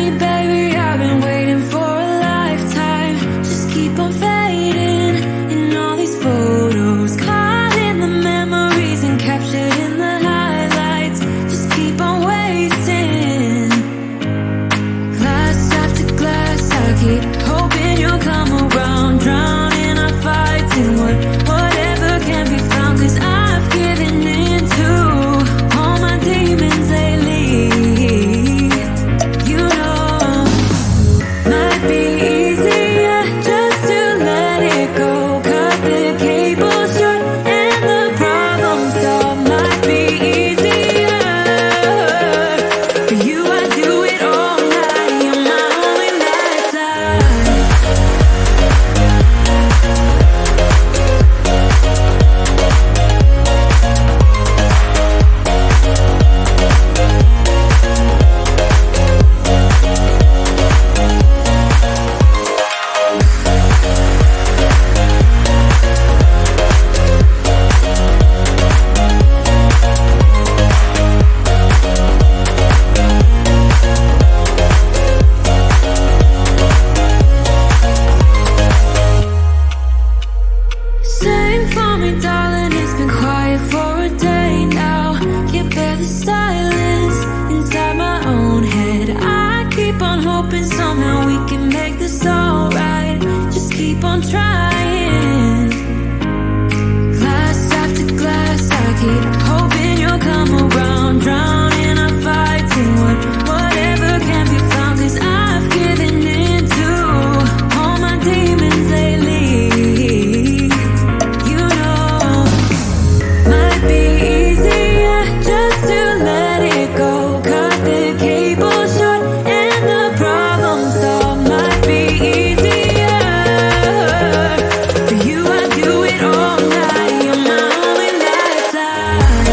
me, baby, I've been waiting for a lifetime. Just keep on fading in all these photos, caught in the memories and captured in the highlights. Just keep on wasting. Glass after glass, I keep hoping you'll come around, drowning our fights in whatever can be found. 'Cause I've given in to all my demons lately. You know, might be easier just to let it go. Cut the cable short and the problem solved. Might be easier for you. I do it all night. You're my only lifeline. Sing for me, darling, it's been quiet for a day now. Can't bear the silence inside my own head. I keep on hoping somehow we can make this alright. Just keep on trying. Glass after glass, I keep hoping you'll come around, drowning our fights in whatever can be found. 'Cause I've given in to all my demons lately. You know, might be easier just to let it go. Cut the cable short and the problem solved. Might be easier for you. I do it all night. You're my only lifeline.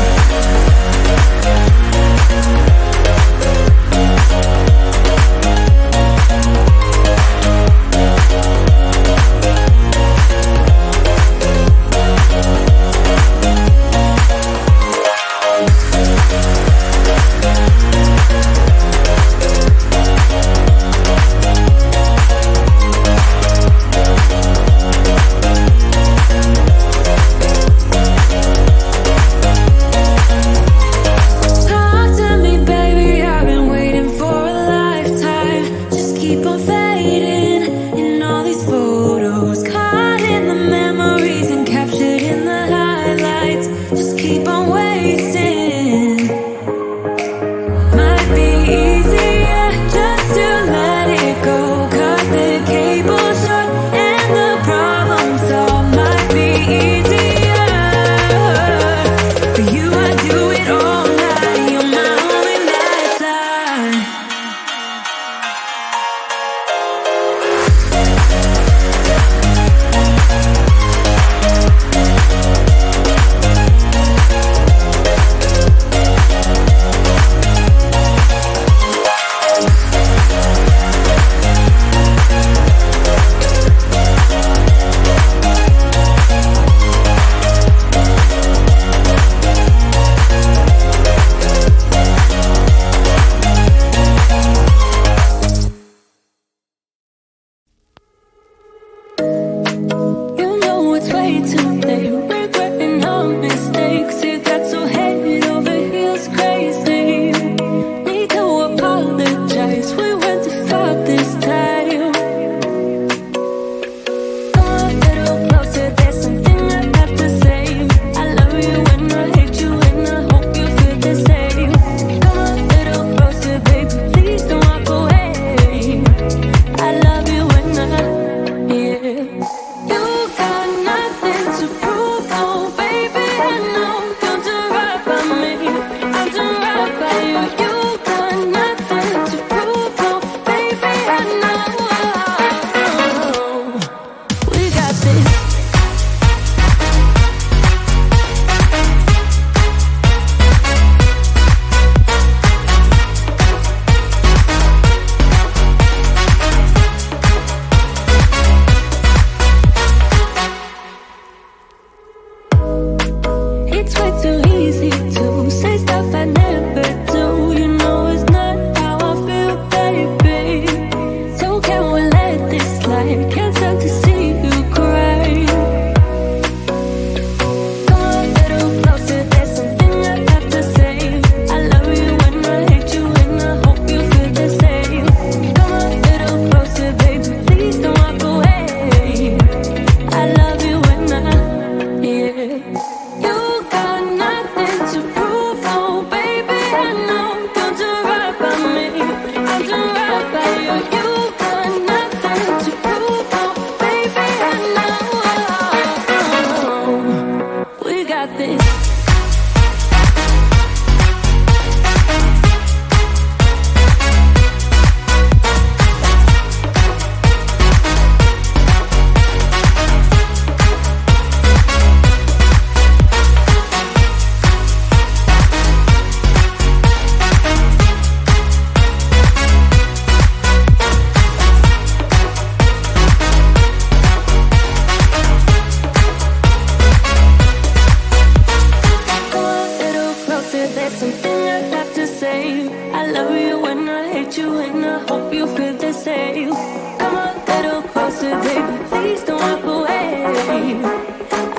same. I love you when I hate you, and I hope you feel the same. Come a little closer, baby, please don't walk away.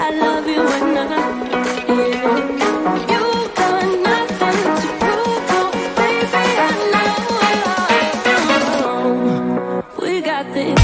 I love you when you've got nothing to prove, oh, baby, I know. We got this.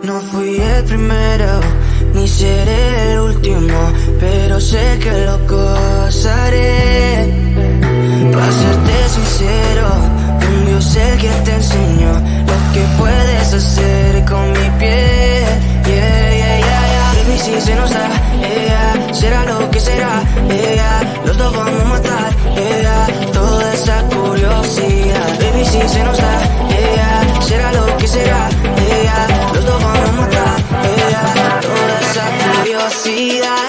No fui el primero, ni seré el último, pero sé que lo gozaré. Para serte sincero, un Dios el que te enseñó lo que puedes hacer con mi piel. Baby, si se nos da, será lo que será, los dos vamos a matar, toda esa curiosidad. Baby, si se nos da, será lo que será, los dos vamos a matar, toda esa curiosidad.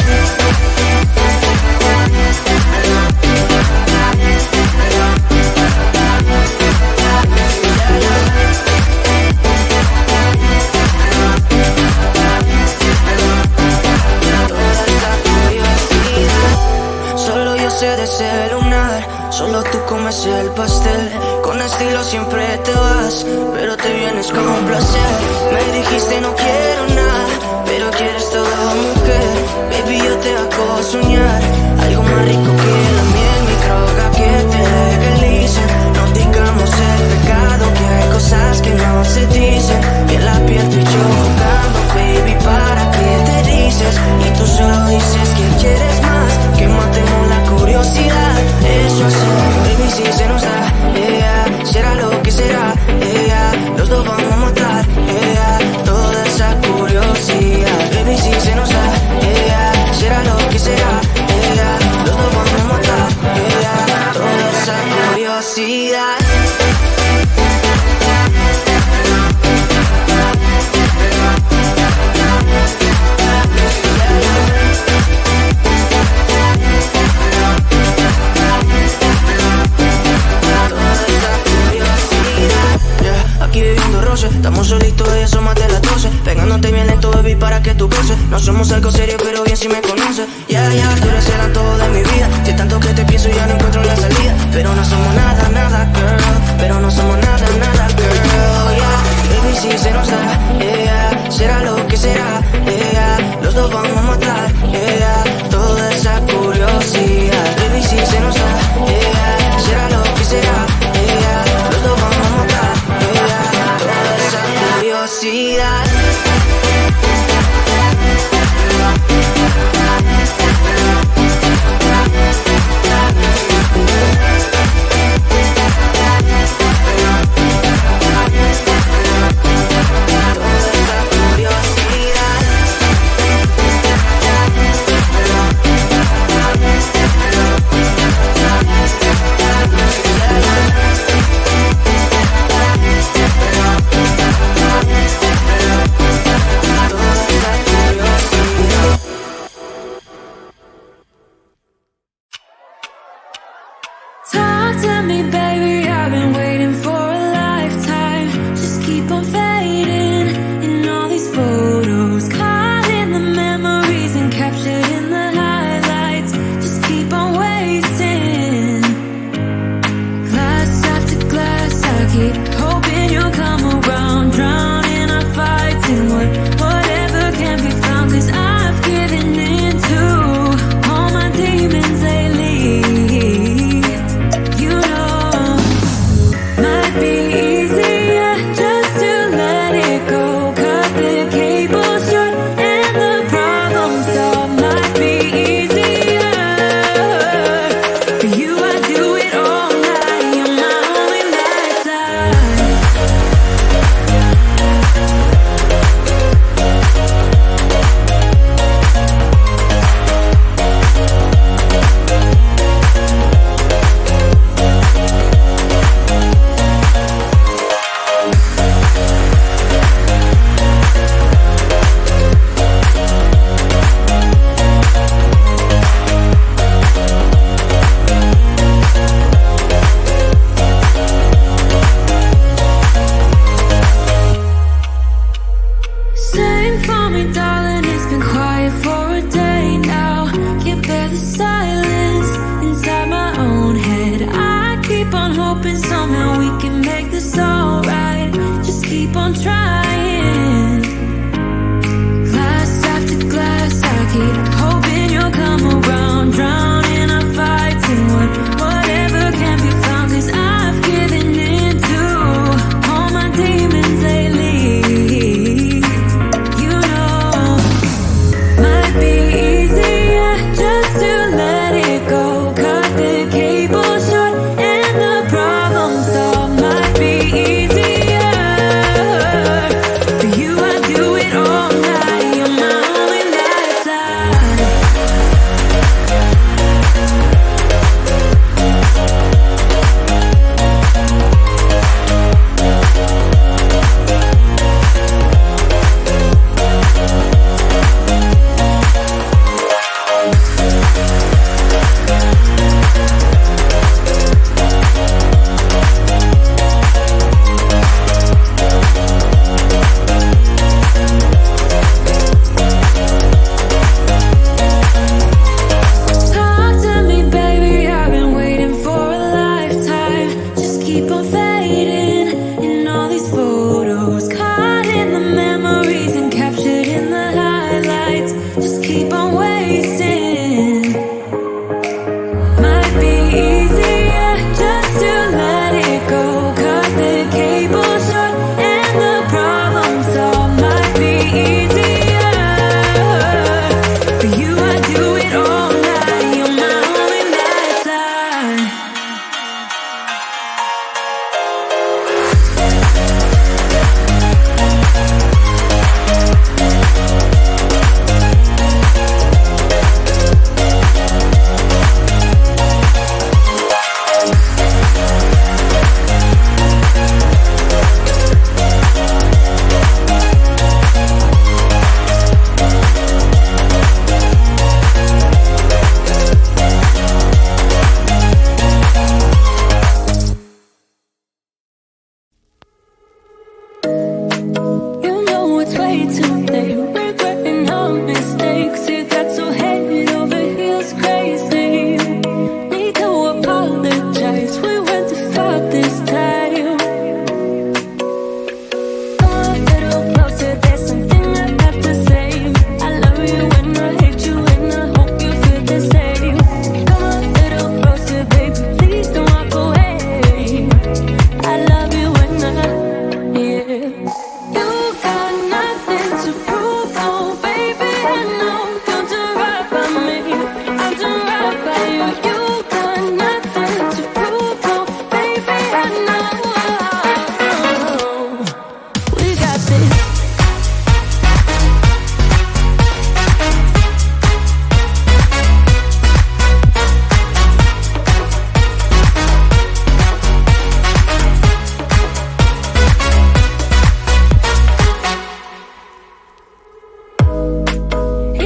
De ese lunar, solo tú comes el pastel. Con estilo siempre te vas, pero te vienes con un placer. Me dijiste no quiero nada, pero quieres toda mujer. Baby, yo te hago soñar algo más rico que la miel, mi droga que te legalice. No digamos el pecado, que hay cosas que no se dicen. Y en la piel tú y yo jugando, baby, ¿para qué te dices? Y tú solo dices que quieres más, que matemos la curiosidad. Eso es, baby, si se nos da, será lo que será, los dos vamos a matar, toda esa curiosidad. Baby, si se nos da, será lo que será, los dos vamos a matar, toda esa curiosidad. Aquí bebiendo roce, estamos solitos y eso más de las 12. Pegándote bien lento, baby, para que tú goces. No somos algo serio, pero bien si me conoces. Tú eres el antojo de mi vida. Si tanto que te pienso ya no encuentro la salida. Pero no somos nada, nada, girl. Pero no somos nada, nada, girl. Baby, si se nos da, será lo que será, los dos vamos a matar, toda esa curiosidad. Baby, si se nos da, será lo que será, los dos vamos a matar, toda esa curiosidad. Toda esa curiosidad.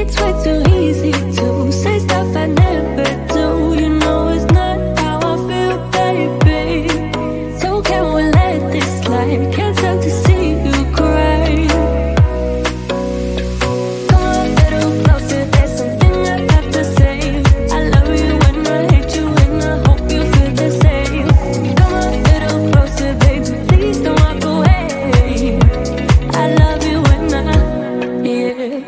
It's way too easy to say stuff I never do. You know it's not how I feel, baby. So can we let this slide? Can't stand to see you cry. Come a little closer, there's something I have to say. I love you and I hate you and I hope you feel the same. Come a little closer, baby, please don't walk away. I love you and yeah.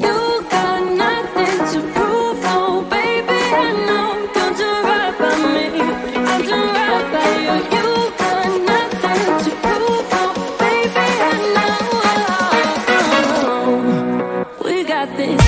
You got nothing to prove, oh baby, I know. Don't do right by me, I'll do right by you. You got nothing to prove, oh baby, I know. We got this.